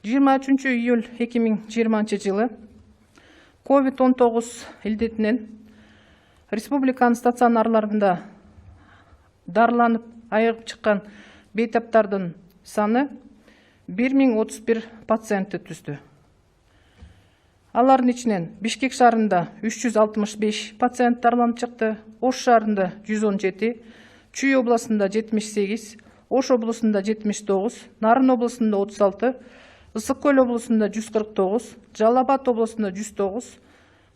23 июль 2020 жылы COVID-19 илдетинен республиканын стационарларында дарыланып айыгып чыккан бейтаптардын саны 1031 пациентти түздү. Алардын ичинен Бишкек шаарында 365 пациент дарыланып чыкты, Ош шаарында 117, Чүй областында 78, Ош областында 79, Нарын областында 36, Ысык Көл областында 149, Жалал Абад областында 109,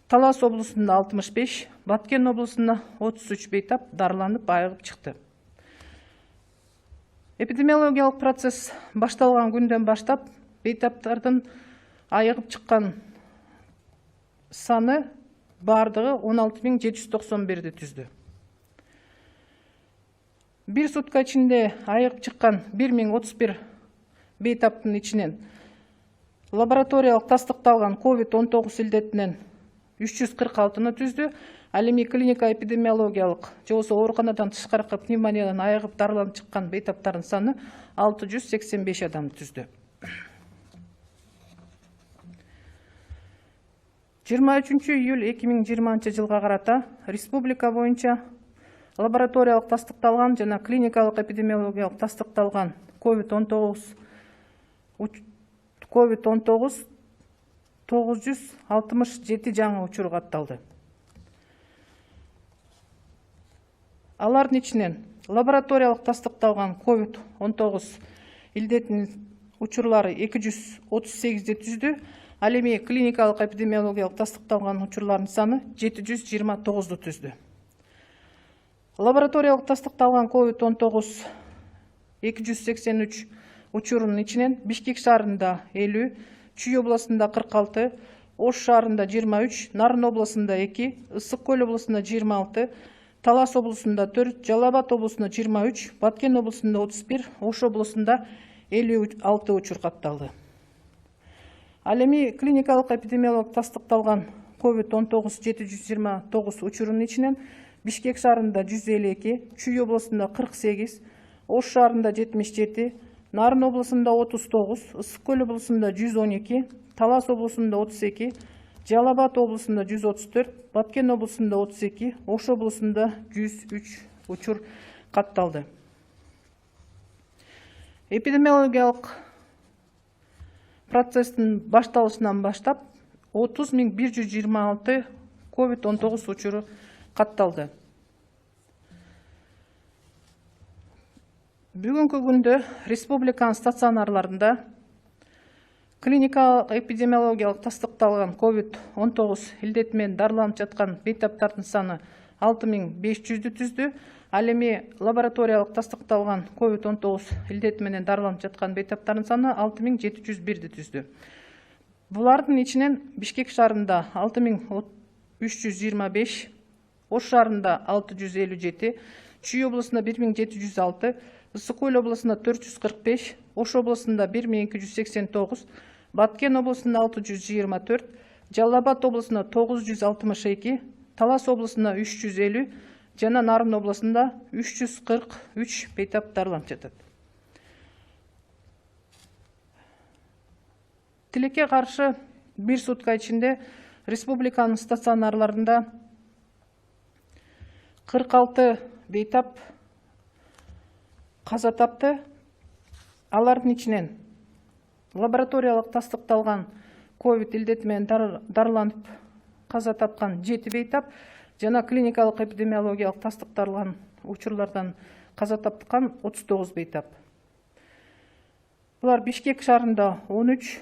Талас областында 65, Баткен областында 33 бейтап дарыланып айыгып чыкты. Эпидемиологиялык процесс башталган күндөн баштап бейтаптардын айыгып чыккан саны бардыгы 16791 түздү. Bir сутка ичинде айыгып чыккан 1031 бейтаптын ичинен лабораториялык тастыкталган COVID-19 илдетинен 346-ны түздү. Ал эми клиника эпидемиологиялык же болбосо ооруканадан тышкаркы пневмониядан айыгып дарыланып чыккан бейтаптардын саны 685 адамды түздү. 23 июль 2020 жылга карата республика боюнча лабораториялык тастыкталган жана клиникалык эпидемиологиялык тастыкталган COVID-19 967 жаңы учур катталды. Алардын ичинен лабораториялык тастыкталган COVID-19 илдетинин учурлары 238 түздү. Ал эми клиникалык эпидемиологиялык тастыкталган учурлардын саны 729 түздү. Лабораториялык тастыкталган COVID-19 283 учурунун ичинен Бишкек шаарында 50, Чүй областында 46, Ош шаарында 23, Нарын областында 2, Ысык Көл областында 26, Талас областында 4, Жалал Абад областында 23, Баткен областында 31, Ош областында 56 учур катталды. Ал эми клиникалык эпидемиологиялык тастыкталган COVID-19 729 учурунун ичинен Бишкек шаарында 152, Чүй областында 48, Ош шаарында 77, Нарын областында 39, Ысык Көл областында 112, Талас областында 32, Жалал Абад областында 134, Баткен областында 32, Ош областында 103 учур катталды. Эпидемиологиялык процесстин башталышынан баштап 30126 COVID-19 учуру катталды. Бүгүнкү күндө республиканын стационарларында клиникалык эпидемиологиялык тастыкталган COVID-19 илдети менен дарыланып жаткан бейтаптардын саны 6500 түздү. Ал эми лабораториялык тастыкталган COVID-19 илдети менен дарыланып жаткан бейтаптардын саны 6701 түздү. Булардын ичинен Бишкек шаарында 6325, Ош шаарында 657, Чүй областында 1706, Ысык Көл областында 445, Ош областында 1289, Баткен областында 624, Жалал Абад областында 962, Талас областында 350 жана Нарын областында 343 бейтап дарыланып жатат. Тилекке каршы bir сутка ичинде республиканын стационарларында 46 бейтап каза тапты. Алардын ичинен лабораториялык тастыкталган COVID илдети менен дарыланып каза тапкан 7 бейтап жана клиникалык эпидемиологиялык тастыкталган учурлардан каза тапкан 39 бейтап. Булар Бишкек шаарында 13,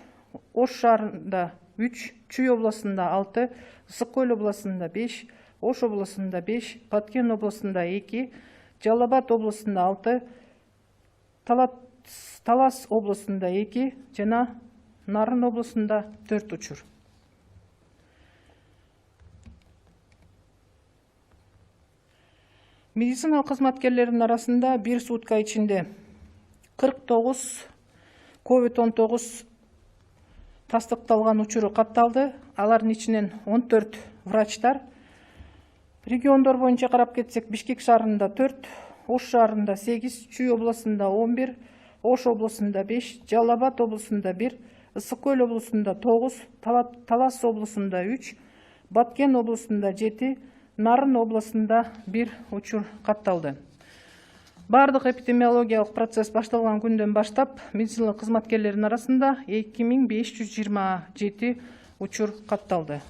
Ош шаарында 3, Чүй областында 6, Ысык Көл областында 5, Ош областында 5, Баткен областында 2, Жалал Абад областында 6, Талас областында 2 жана Нарын областында 4 учур. Медицина кызматкерлеринин арасында bir сутка ичинде 49 COVID-19 тастыкталган учуру катталды. Алардын ичинен 14 врачтар. Региондор боюнча карап кетсек, Бишкек шаарында 4, Ош шаарында 8, Чүй областында 11, Ош областында 5, Жалал Абад областында 1, Ысык Көл облусунда 9, Талас облусунда 3, Баткен облусунда 7, Нарын облусунда 1 учур катталды. Бардык эпидемиологиялык процесс башталган күндөн баштап медицина кызматкерлеринин арасында 2527 учур катталды.